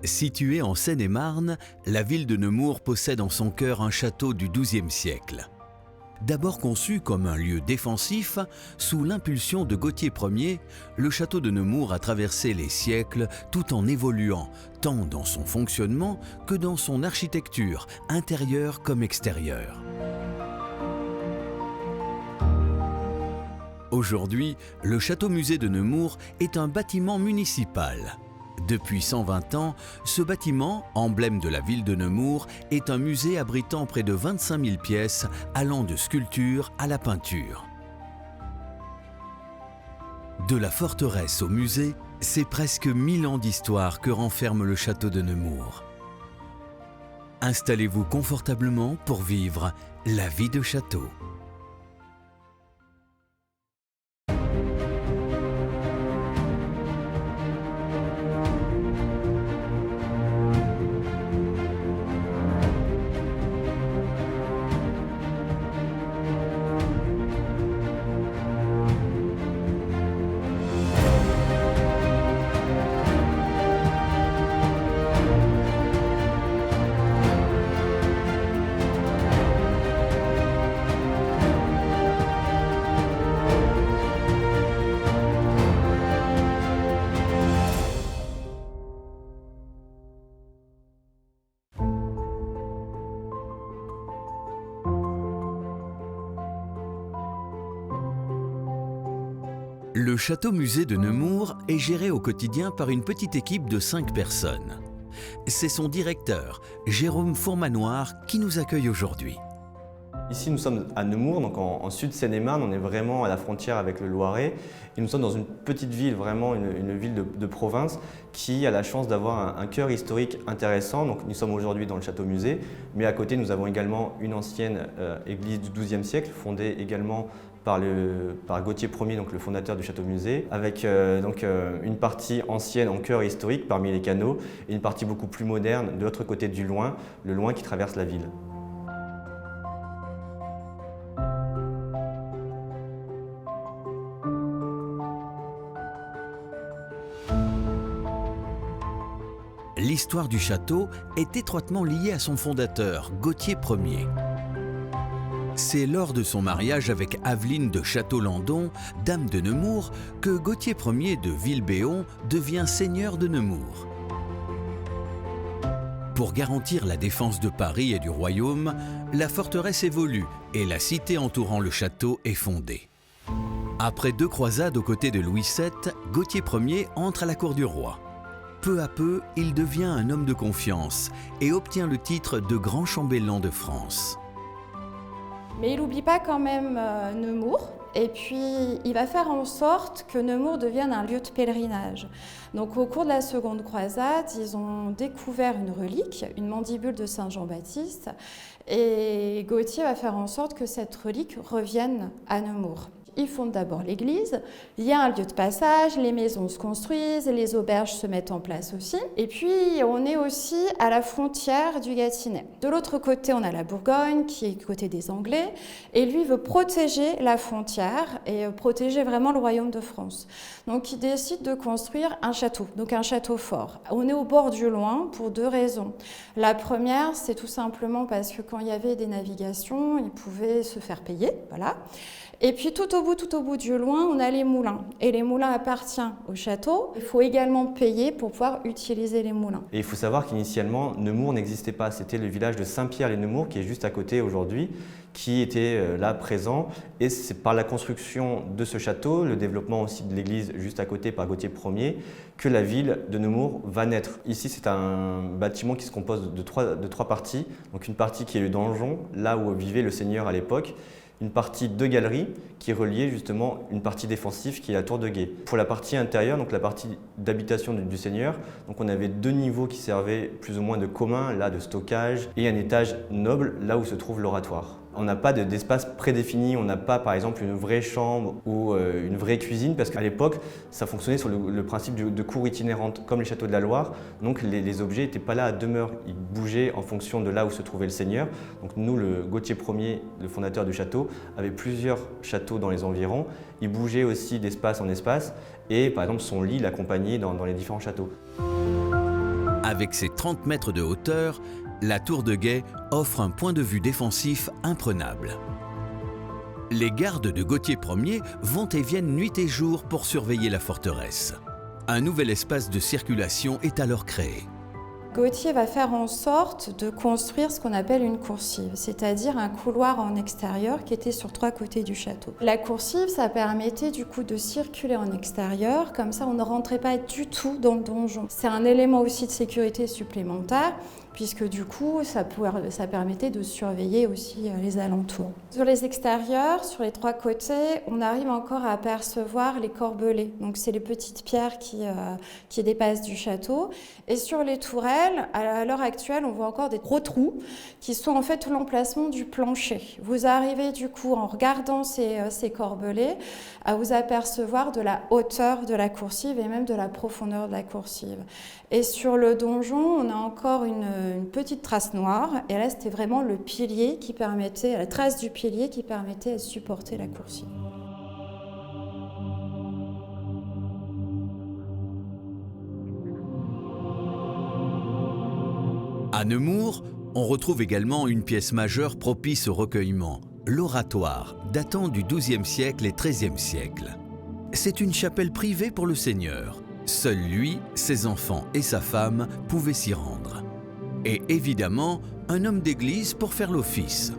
Située en Seine-et-Marne, la ville de Nemours possède en son cœur un château du XIIe siècle. D'abord conçu comme un lieu défensif, sous l'impulsion de Gauthier Ier, le château de Nemours a traversé les siècles tout en évoluant, tant dans son fonctionnement que dans son architecture, intérieure comme extérieure. Aujourd'hui, le château-musée de Nemours est un bâtiment municipal. Depuis 120 ans, ce bâtiment, emblème de la ville de Nemours, est un musée abritant près de 25 000 pièces allant de sculpture à la peinture. De la forteresse au musée, c'est presque 1000 ans d'histoire que renferme le château de Nemours. Installez-vous confortablement pour vivre la vie de château. Le château-musée de Nemours est géré au quotidien par une petite équipe de 5 personnes. C'est son directeur, Jérôme Fourmanoir, qui nous accueille aujourd'hui. Ici, nous sommes à Nemours, donc en sud Seine-et-Marne, on est vraiment à la frontière avec le Loiret. Et nous sommes dans une petite ville, vraiment une ville de province, qui a la chance d'avoir un cœur historique intéressant. Donc, nous sommes aujourd'hui dans le château-musée, mais à côté, nous avons également une ancienne église du XIIe siècle, fondée également par Gauthier Ier, donc le fondateur du château-musée, avec une partie ancienne en cœur historique parmi les canaux et une partie beaucoup plus moderne de l'autre côté du Loing, le Loing qui traverse la ville. L'histoire du château est étroitement liée à son fondateur, Gauthier Ier. C'est lors de son mariage avec Aveline de Château-Landon, dame de Nemours, que Gauthier Ier de Villebéon devient seigneur de Nemours. Pour garantir la défense de Paris et du royaume, la forteresse évolue et la cité entourant le château est fondée. Après 2 croisades aux côtés de Louis VII, Gauthier Ier entre à la cour du roi. Peu à peu, il devient un homme de confiance et obtient le titre de grand chambellan de France. Mais il n'oublie pas quand même Nemours, et puis il va faire en sorte que Nemours devienne un lieu de pèlerinage. Donc au cours de la seconde croisade, ils ont découvert une relique, une mandibule de Saint Jean-Baptiste, et Gauthier va faire en sorte que cette relique revienne à Nemours. Ils fondent d'abord l'église, il y a un lieu de passage, les maisons se construisent, les auberges se mettent en place aussi. Et puis on est aussi à la frontière du Gâtinais. De l'autre côté, on a la Bourgogne qui est côté des Anglais et lui veut protéger la frontière et protéger vraiment le royaume de France. Donc il décide de construire un château, donc un château fort. On est au bord du Loing pour 2 raisons. La première, c'est tout simplement parce que quand il y avait des navigations, ils pouvaient se faire payer, voilà. Et puis tout au bout du Loing, on a les moulins. Et les moulins appartiennent au château. Il faut également payer pour pouvoir utiliser les moulins. Et il faut savoir qu'initialement, Nemours n'existait pas. C'était le village de Saint-Pierre-les-Nemours qui est juste à côté aujourd'hui, qui était là présent. Et c'est par la construction de ce château, le développement aussi de l'église juste à côté par Gauthier Ier, que la ville de Nemours va naître. Ici, c'est un bâtiment qui se compose de trois parties. Donc une partie qui est le donjon, là où vivait le seigneur à l'époque. Une partie de galerie qui reliait justement une partie défensive qui est la tour de guet. Pour la partie intérieure, donc la partie d'habitation du seigneur, donc on avait 2 niveaux qui servaient plus ou moins de commun, là de stockage, et un étage noble, là où se trouve l'oratoire. On n'a pas d'espace prédéfini, on n'a pas par exemple une vraie chambre ou une vraie cuisine parce qu'à l'époque ça fonctionnait sur le principe de cour itinérante comme les châteaux de la Loire. Donc les objets n'étaient pas là à demeure, ils bougeaient en fonction de là où se trouvait le seigneur. Donc nous, le Gauthier Ier, le fondateur du château, avait plusieurs châteaux dans les environs. Il bougeait aussi d'espace en espace et par exemple son lit l'accompagnait dans les différents châteaux. Avec ses 30 mètres de hauteur, la tour de guet offre un point de vue défensif imprenable. Les gardes de Gauthier Ier vont et viennent nuit et jour pour surveiller la forteresse. Un nouvel espace de circulation est alors créé. Gauthier va faire en sorte de construire ce qu'on appelle une coursive, c'est-à-dire un couloir en extérieur qui était sur 3 côtés du château. La coursive, ça permettait du coup de circuler en extérieur, comme ça on ne rentrait pas du tout dans le donjon. C'est un élément aussi de sécurité supplémentaire, puisque du coup ça permettait de surveiller aussi les alentours. Sur les extérieurs, sur les 3 côtés, on arrive encore à apercevoir les corbelets. Donc c'est les petites pierres qui dépassent du château. Et sur les tourelles, à l'heure actuelle, on voit encore des gros trous qui sont en fait l'emplacement du plancher. Vous arrivez du coup, en regardant ces corbelets, à vous apercevoir de la hauteur de la coursive et même de la profondeur de la coursive. Et sur le donjon, on a encore une petite trace noire. Et là, c'était vraiment le pilier qui permettait, la trace du pilier qui permettait de supporter la coursive. À Nemours, on retrouve également une pièce majeure propice au recueillement, l'oratoire, datant du XIIe siècle et XIIIe siècle. C'est une chapelle privée pour le seigneur. Seul lui, ses enfants et sa femme pouvaient s'y rendre. Et évidemment, un homme d'église pour faire l'office.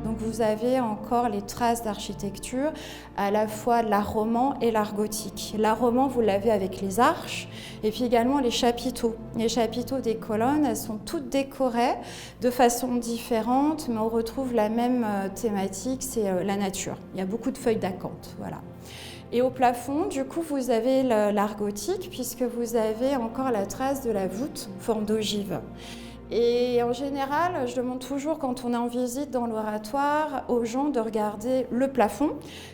Donc vous avez encore les traces d'architecture, à la fois l'art roman et l'art gothique. L'art roman, vous l'avez avec les arches, et puis également les chapiteaux. Les chapiteaux des colonnes, elles sont toutes décorées de façon différente, mais on retrouve la même thématique, c'est la nature. Il y a beaucoup de feuilles d'acanthe, voilà. Et au plafond, du coup, vous avez l'art gothique, puisque vous avez encore la trace de la voûte, forme d'ogive. Et en général, je demande toujours quand on est en visite dans l'oratoire aux gens de regarder le plafond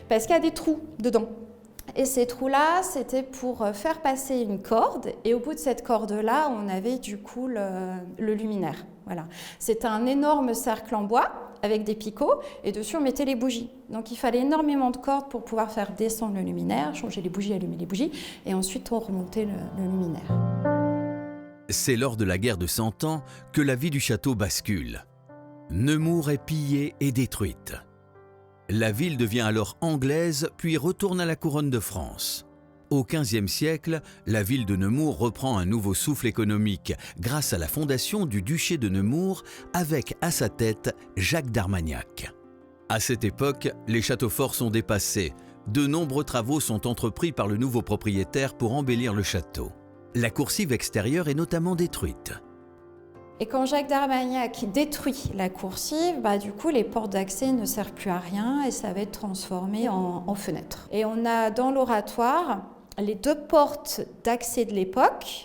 parce qu'il y a des trous dedans. Et ces trous-là, c'était pour faire passer une corde. Et au bout de cette corde-là, on avait du coup le luminaire. Voilà. C'était un énorme cercle en bois avec des picots et dessus on mettait les bougies. Donc il fallait énormément de cordes pour pouvoir faire descendre le luminaire, changer les bougies, allumer les bougies et ensuite on remontait le luminaire. C'est lors de la guerre de 100 ans que la vie du château bascule. Nemours est pillée et détruite. La ville devient alors anglaise puis retourne à la couronne de France. Au XVe siècle, la ville de Nemours reprend un nouveau souffle économique grâce à la fondation du duché de Nemours avec à sa tête Jacques d'Armagnac. À cette époque, les châteaux forts sont dépassés. De nombreux travaux sont entrepris par le nouveau propriétaire pour embellir le château. La coursive extérieure est notamment détruite. Et quand Jacques d'Armagnac détruit la coursive, du coup les portes d'accès ne servent plus à rien et ça va être transformé en fenêtres. Et on a dans l'oratoire les 2 portes d'accès de l'époque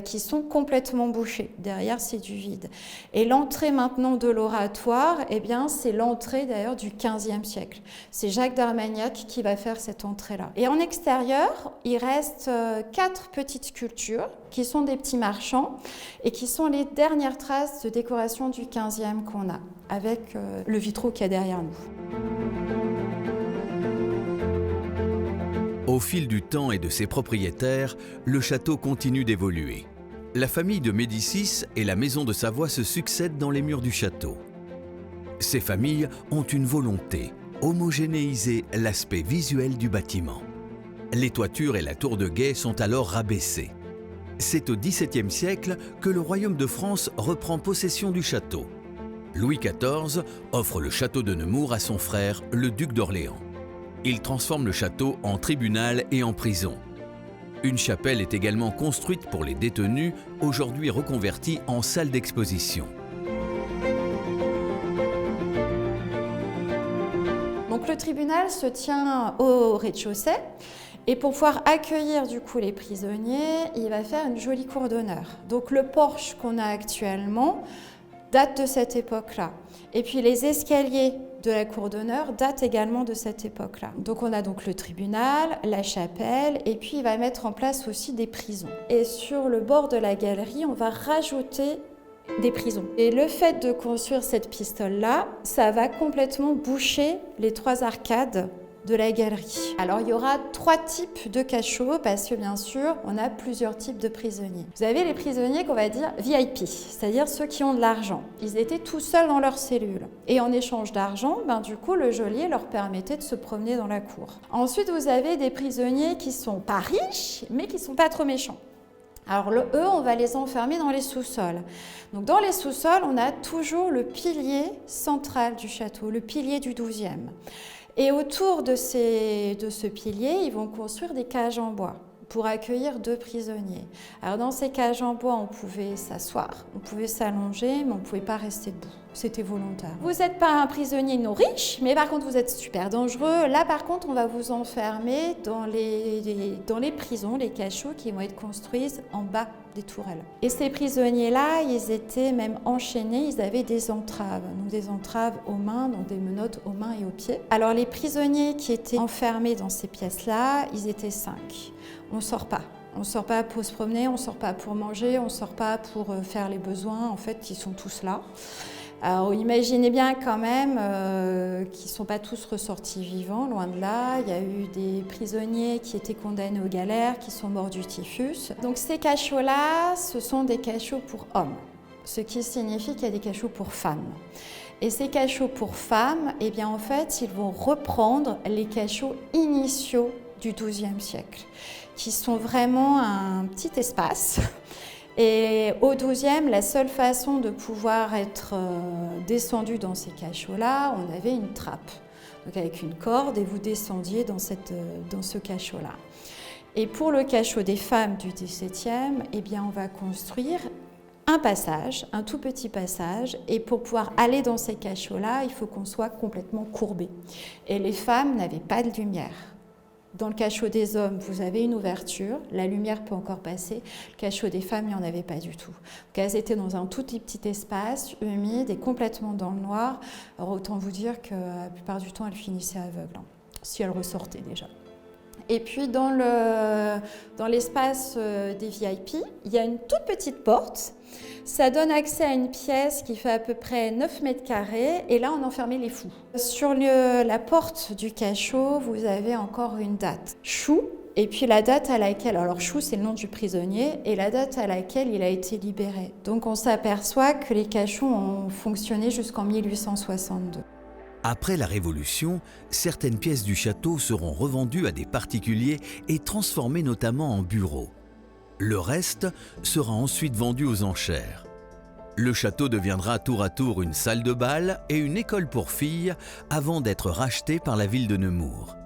qui sont complètement bouchées. Derrière, c'est du vide. Et l'entrée maintenant de l'oratoire, c'est l'entrée d'ailleurs du XVe siècle. C'est Jacques d'Armagnac qui va faire cette entrée-là. Et en extérieur, il reste 4 petites sculptures qui sont des petits marchands et qui sont les dernières traces de décoration du XVe qu'on a, avec le vitraux qu'il y a derrière nous. Au fil du temps et de ses propriétaires, le château continue d'évoluer. La famille de Médicis et la maison de Savoie se succèdent dans les murs du château. Ces familles ont une volonté, homogénéiser l'aspect visuel du bâtiment. Les toitures et la tour de guet sont alors rabaissées. C'est au XVIIe siècle que le royaume de France reprend possession du château. Louis XIV offre le château de Nemours à son frère, le duc d'Orléans. Il transforme le château en tribunal et en prison. Une chapelle est également construite pour les détenus, aujourd'hui reconvertie en salle d'exposition. Donc le tribunal se tient au rez-de-chaussée et pour pouvoir accueillir du coup les prisonniers, il va faire une jolie cour d'honneur. Donc le porche qu'on a actuellement date de cette époque-là. Et puis les escaliers de la cour d'honneur datent également de cette époque-là. Donc on a donc le tribunal, la chapelle, et puis il va mettre en place aussi des prisons. Et sur le bord de la galerie, on va rajouter des prisons. Et le fait de construire cette pistole-là, ça va complètement boucher les 3 arcades de la galerie. Alors il y aura 3 types de cachots parce que bien sûr on a plusieurs types de prisonniers. Vous avez les prisonniers qu'on va dire VIP, c'est-à-dire ceux qui ont de l'argent. Ils étaient tout seuls dans leur cellule et en échange d'argent, du coup le geôlier leur permettait de se promener dans la cour. Ensuite vous avez des prisonniers qui sont pas riches mais qui sont pas trop méchants. Alors eux, on va les enfermer dans les sous-sols. Donc dans les sous-sols, on a toujours le pilier central du château, le pilier du 12e. Et autour de ce pilier, ils vont construire des cages en bois pour accueillir 2 prisonniers. Alors dans ces cages en bois, on pouvait s'asseoir, on pouvait s'allonger, mais on ne pouvait pas rester debout. C'était volontaire. Vous n'êtes pas un prisonnier non riche, mais par contre vous êtes super dangereux. Là par contre, on va vous enfermer dans les prisons, les cachots qui vont être construits en bas des tourelles. Et ces prisonniers-là, ils étaient même enchaînés, ils avaient des entraves. Donc des entraves aux mains, donc des menottes aux mains et aux pieds. Alors les prisonniers qui étaient enfermés dans ces pièces-là, ils étaient 5. On ne sort pas. On ne sort pas pour se promener, on ne sort pas pour manger, on ne sort pas pour faire les besoins. En fait, ils sont tous là. Alors imaginez bien quand même qu'ils ne sont pas tous ressortis vivants, loin de là. Il y a eu des prisonniers qui étaient condamnés aux galères, qui sont morts du typhus. Donc ces cachots-là, ce sont des cachots pour hommes, ce qui signifie qu'il y a des cachots pour femmes. Et ces cachots pour femmes, eh bien en fait, ils vont reprendre les cachots initiaux du XIIe siècle, qui sont vraiment un petit espace. Et au XIIe, la seule façon de pouvoir être descendu dans ces cachots-là, on avait une trappe, donc avec une corde, et vous descendiez dans ce cachot-là. Et pour le cachot des femmes du XVIIe, eh bien, on va construire un passage, un tout petit passage, et pour pouvoir aller dans ces cachots-là, il faut qu'on soit complètement courbé. Et les femmes n'avaient pas de lumière. Dans le cachot des hommes, vous avez une ouverture, la lumière peut encore passer. Le cachot des femmes, il n'y en avait pas du tout. Donc, elles étaient dans un tout petit espace, humide et complètement dans le noir. Alors autant vous dire que la plupart du temps, elles finissaient aveugles, si elles ressortaient déjà. Et puis dans l'espace des VIP, il y a une toute petite porte. Ça donne accès à une pièce qui fait à peu près 9 mètres carrés et là on enfermait les fous. Sur la porte du cachot, vous avez encore une date. Chou, et puis la date à laquelle, alors Chou c'est le nom du prisonnier, et la date à laquelle il a été libéré. Donc on s'aperçoit que les cachots ont fonctionné jusqu'en 1862. Après la Révolution, certaines pièces du château seront revendues à des particuliers et transformées notamment en bureaux. Le reste sera ensuite vendu aux enchères. Le château deviendra tour à tour une salle de bal et une école pour filles avant d'être racheté par la ville de Nemours.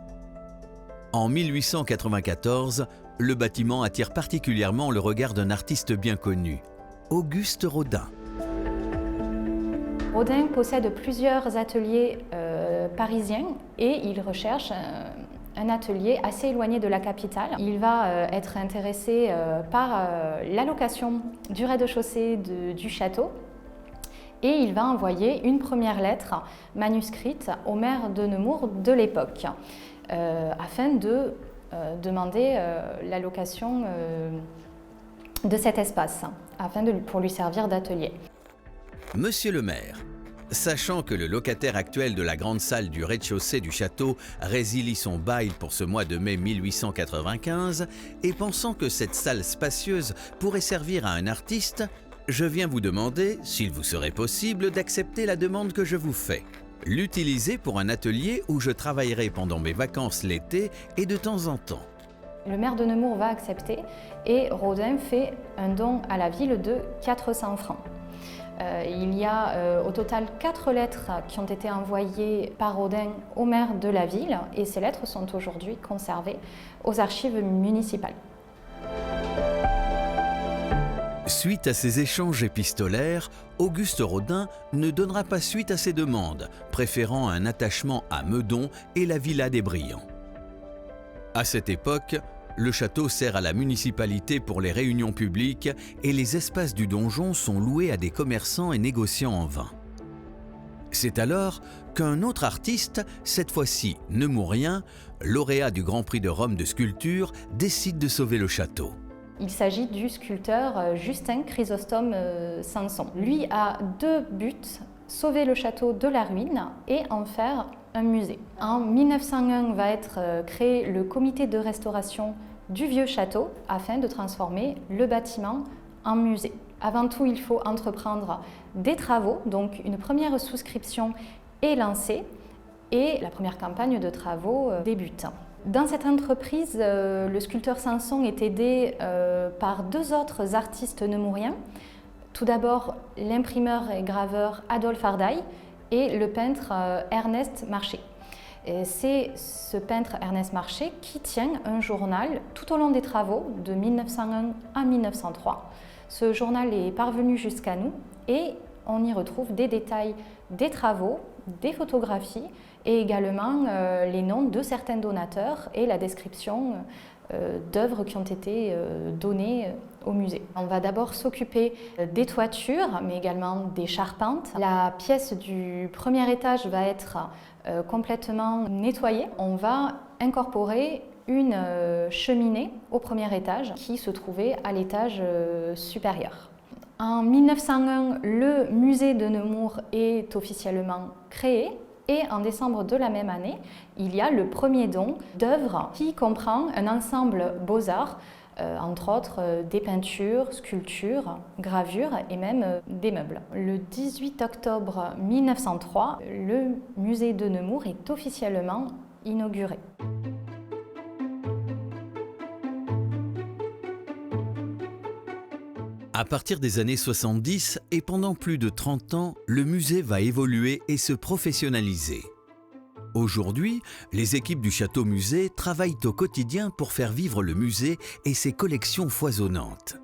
En 1894, le bâtiment attire particulièrement le regard d'un artiste bien connu, Auguste Rodin. Rodin possède plusieurs ateliers parisiens et il recherche un atelier assez éloigné de la capitale. Il va être intéressé par la location du rez-de-chaussée du château et il va envoyer une première lettre manuscrite au maire de Nemours de l'époque afin de demander la location de cet espace pour lui servir d'atelier. Monsieur le maire, sachant que le locataire actuel de la grande salle du rez-de-chaussée du château résilie son bail pour ce mois de mai 1895 et pensant que cette salle spacieuse pourrait servir à un artiste, je viens vous demander, s'il vous serait possible, d'accepter la demande que je vous fais. L'utiliser pour un atelier où je travaillerai pendant mes vacances l'été et de temps en temps. Le maire de Nemours va accepter et Rodin fait un don à la ville de 400 francs. Il y a au total 4 lettres qui ont été envoyées par Rodin au maire de la ville et ces lettres sont aujourd'hui conservées aux archives municipales. Suite à ces échanges épistolaires, Auguste Rodin ne donnera pas suite à ses demandes, préférant un attachement à Meudon et la villa des Brillants. À cette époque, le château sert à la municipalité pour les réunions publiques et les espaces du donjon sont loués à des commerçants et négociants en vin. C'est alors qu'un autre artiste, cette fois-ci nemourien, lauréat du Grand Prix de Rome de sculpture, décide de sauver le château. Il s'agit du sculpteur Justin Chrysostome Sanson. Lui a 2 buts, sauver le château de la ruine et en faire un musée. En 1901 va être créé le comité de restauration du vieux château afin de transformer le bâtiment en musée. Avant tout, il faut entreprendre des travaux, donc une première souscription est lancée et la première campagne de travaux débute. Dans cette entreprise, le sculpteur Sanson est aidé par deux autres artistes nemouriens. Tout d'abord, l'imprimeur et graveur Adolphe Ardaille et le peintre Ernest Marché. C'est ce peintre Ernest Marché qui tient un journal tout au long des travaux de 1901 à 1903. Ce journal est parvenu jusqu'à nous et on y retrouve des détails des travaux, des photographies et également les noms de certains donateurs et la description d'œuvres qui ont été données au musée. On va d'abord s'occuper des toitures, mais également des charpentes. La pièce du premier étage va être complètement nettoyée. On va incorporer une cheminée au premier étage qui se trouvait à l'étage supérieur. En 1901, le musée de Nemours est officiellement créé. Et en décembre de la même année, il y a le premier don d'œuvres qui comprend un ensemble beaux-arts, entre autres des peintures, sculptures, gravures et même des meubles. Le 18 octobre 1903, le musée de Nemours est officiellement inauguré. À partir des années 70 et pendant plus de 30 ans, le musée va évoluer et se professionnaliser. Aujourd'hui, les équipes du Château Musée travaillent au quotidien pour faire vivre le musée et ses collections foisonnantes.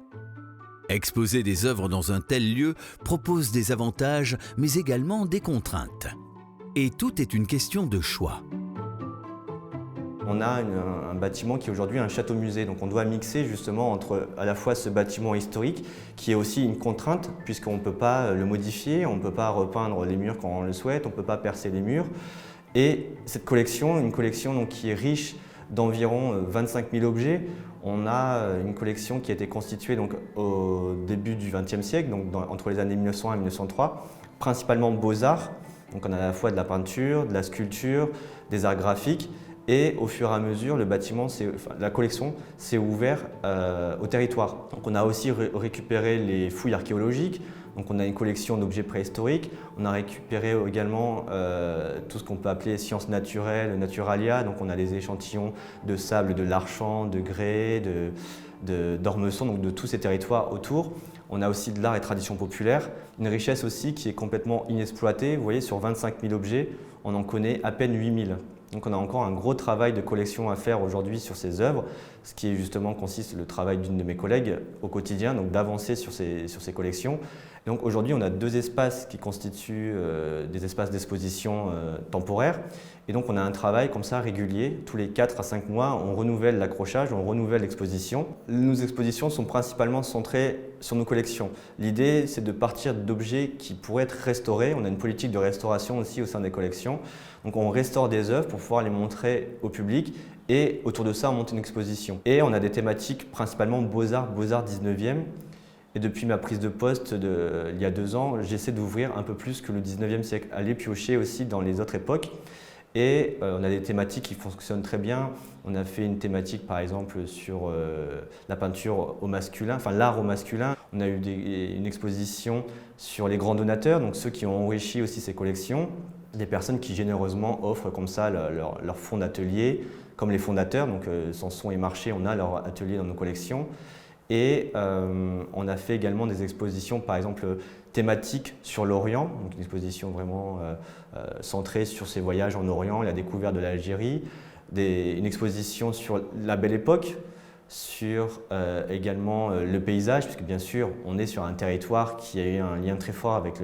Exposer des œuvres dans un tel lieu propose des avantages, mais également des contraintes. Et tout est une question de choix. On a un bâtiment qui est aujourd'hui un château-musée, donc on doit mixer justement entre à la fois ce bâtiment historique qui est aussi une contrainte puisqu'on ne peut pas le modifier, on ne peut pas repeindre les murs quand on le souhaite, on ne peut pas percer les murs. Et cette collection, une collection donc, qui est riche d'environ 25 000 objets, on a une collection qui a été constituée donc, au début du XXe siècle, donc entre les années 1901 et 1903, principalement beaux-arts, donc on a à la fois de la peinture, de la sculpture, des arts graphiques. Et au fur et à mesure, la collection s'est ouverte au territoire. Donc on a aussi récupéré les fouilles archéologiques, donc on a une collection d'objets préhistoriques. On a récupéré également tout ce qu'on peut appeler sciences naturelles, naturalia. Donc on a des échantillons de sable de l'Archamps, de grès, d'Ormesson, donc de tous ces territoires autour. On a aussi de l'art et tradition populaire, une richesse aussi qui est complètement inexploitée. Vous voyez, sur 25 000 objets, on en connaît à peine 8 000. Donc on a encore un gros travail de collection à faire aujourd'hui sur ces œuvres, ce qui justement consiste le travail d'une de mes collègues au quotidien, donc d'avancer sur ces collections. Donc aujourd'hui on a deux espaces qui constituent des espaces d'exposition temporaires. Et donc on a un travail comme ça régulier, tous les 4 à 5 mois, on renouvelle l'accrochage, on renouvelle l'exposition. Nos expositions sont principalement centrées sur nos collections. L'idée c'est de partir d'objets qui pourraient être restaurés. On a une politique de restauration aussi au sein des collections. Donc on restaure des œuvres pour pouvoir les montrer au public et autour de ça on monte une exposition. Et on a des thématiques principalement beaux-arts 19e. Et depuis ma prise de poste il y a 2 ans, j'essaie d'ouvrir un peu plus que le 19e siècle, aller piocher aussi dans les autres époques. Et on a des thématiques qui fonctionnent très bien. On a fait une thématique par exemple sur la peinture au masculin, enfin l'art au masculin. On a eu une exposition sur les grands donateurs, donc ceux qui ont enrichi aussi ces collections. Des personnes qui généreusement offrent comme ça leur fonds d'atelier, comme les fondateurs, donc Sanson et Marché, on a leur atelier dans nos collections. Et on a fait également des expositions, par exemple, thématiques sur l'Orient, donc une exposition vraiment centrée sur ses voyages en Orient, la découverte de l'Algérie, une exposition sur la Belle Époque, sur également le paysage, puisque bien sûr on est sur un territoire qui a eu un lien très fort avec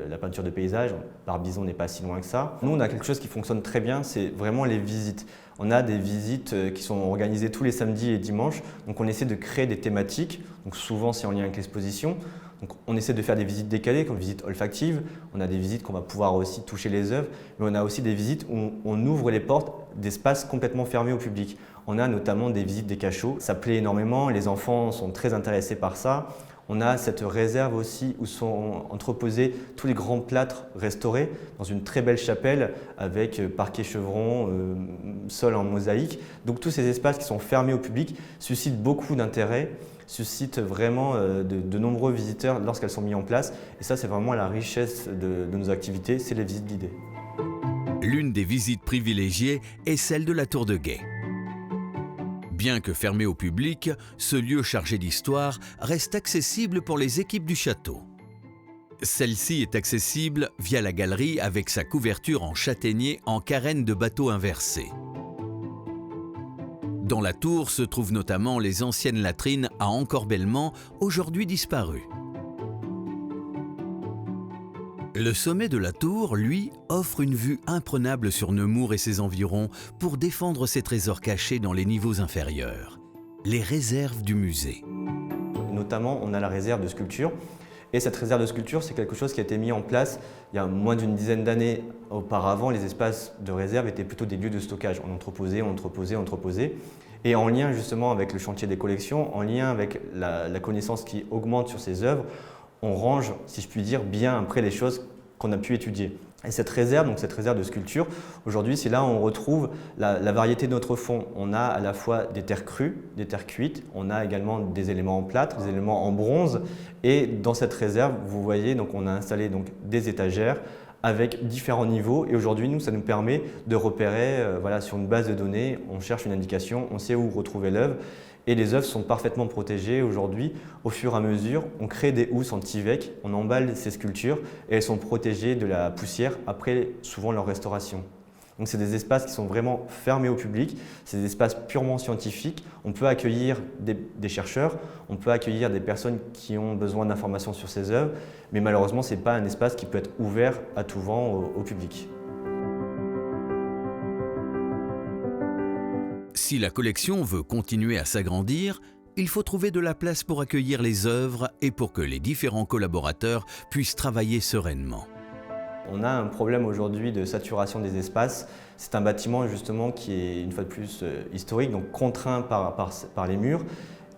la peinture de paysage. Barbizon n'est pas si loin que ça. Nous on a quelque chose qui fonctionne très bien, c'est vraiment les visites. On a des visites qui sont organisées tous les samedis et dimanches, donc on essaie de créer des thématiques, donc souvent c'est en lien avec l'exposition. Donc on essaie de faire des visites décalées, comme visites olfactives. On a des visites qu'on va pouvoir aussi toucher les œuvres, mais on a aussi des visites où on ouvre les portes d'espaces complètement fermés au public. On a notamment des visites des cachots. Ça plaît énormément, les enfants sont très intéressés par ça. On a cette réserve aussi où sont entreposés tous les grands plâtres restaurés dans une très belle chapelle avec parquet chevron, sol en mosaïque. Donc tous ces espaces qui sont fermés au public suscitent beaucoup d'intérêt, suscitent vraiment de nombreux visiteurs lorsqu'elles sont mises en place. Et ça, c'est vraiment la richesse de nos activités, c'est les visites guidées. L'une des visites privilégiées est celle de la Tour de Guet. Bien que fermé au public, ce lieu chargé d'histoire reste accessible pour les équipes du château. Celle-ci est accessible via la galerie avec sa couverture en châtaignier en carène de bateau inversé. Dans la tour se trouvent notamment les anciennes latrines à encorbellement, aujourd'hui disparues. Le sommet de la tour, lui, offre une vue imprenable sur Nemours et ses environs pour défendre ses trésors cachés dans les niveaux inférieurs, les réserves du musée. Notamment, on a la réserve de sculpture. Et cette réserve de sculpture, c'est quelque chose qui a été mis en place il y a moins d'une dizaine d'années auparavant. Les espaces de réserve étaient plutôt des lieux de stockage. On entreposait, on entreposait, on entreposait. Et en lien justement avec le chantier des collections, en lien avec la connaissance qui augmente sur ces œuvres, on range, si je puis dire, bien après les choses qu'on a pu étudier. Et cette réserve, donc cette réserve de sculpture, aujourd'hui, c'est là où on retrouve la variété de notre fond. On a à la fois des terres crues, des terres cuites, on a également des éléments en plâtre, des éléments en bronze. Et dans cette réserve, vous voyez, donc on a installé donc des étagères avec différents niveaux. Et aujourd'hui, nous, ça nous permet de repérer, voilà, sur une base de données, on cherche une indication, on sait où retrouver l'œuvre. Et les œuvres sont parfaitement protégées aujourd'hui. Au fur et à mesure, on crée des housses en Tyvek, on emballe ces sculptures et elles sont protégées de la poussière après souvent leur restauration. Donc c'est des espaces qui sont vraiment fermés au public, c'est des espaces purement scientifiques. On peut accueillir des chercheurs, on peut accueillir des personnes qui ont besoin d'informations sur ces œuvres, mais malheureusement, ce n'est pas un espace qui peut être ouvert à tout vent au public. Si la collection veut continuer à s'agrandir, il faut trouver de la place pour accueillir les œuvres et pour que les différents collaborateurs puissent travailler sereinement. On a un problème aujourd'hui de saturation des espaces. C'est un bâtiment justement qui est une fois de plus historique, donc contraint par les murs.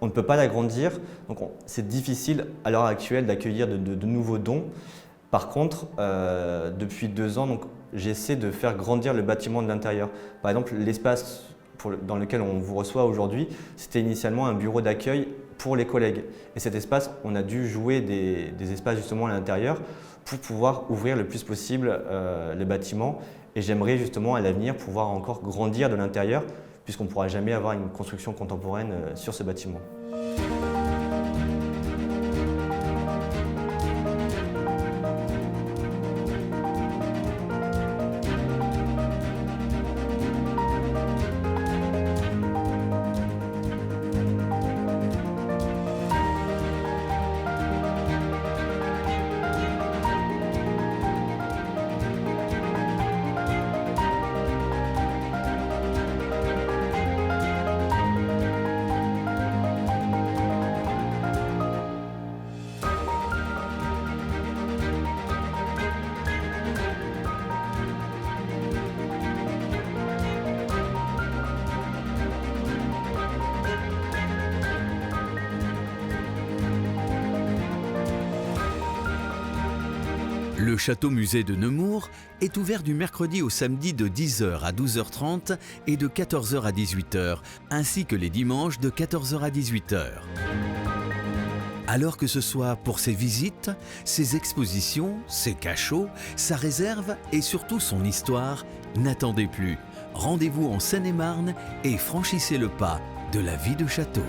On ne peut pas l'agrandir, donc c'est difficile à l'heure actuelle d'accueillir de nouveaux dons. Par contre, depuis 2 ans, j'essaie de faire grandir le bâtiment de l'intérieur. Par exemple, l'espace dans lequel on vous reçoit aujourd'hui, c'était initialement un bureau d'accueil pour les collègues. Et cet espace, on a dû jouer des espaces justement à l'intérieur pour pouvoir ouvrir le plus possible le bâtiment. Et j'aimerais justement à l'avenir pouvoir encore grandir de l'intérieur, puisqu'on ne pourra jamais avoir une construction contemporaine sur ce bâtiment. Le château-musée de Nemours est ouvert du mercredi au samedi de 10h à 12h30 et de 14h à 18h, ainsi que les dimanches de 14h à 18h. Alors que ce soit pour ses visites, ses expositions, ses cachots, sa réserve et surtout son histoire, n'attendez plus. Rendez-vous en Seine-et-Marne et franchissez le pas de la vie de château.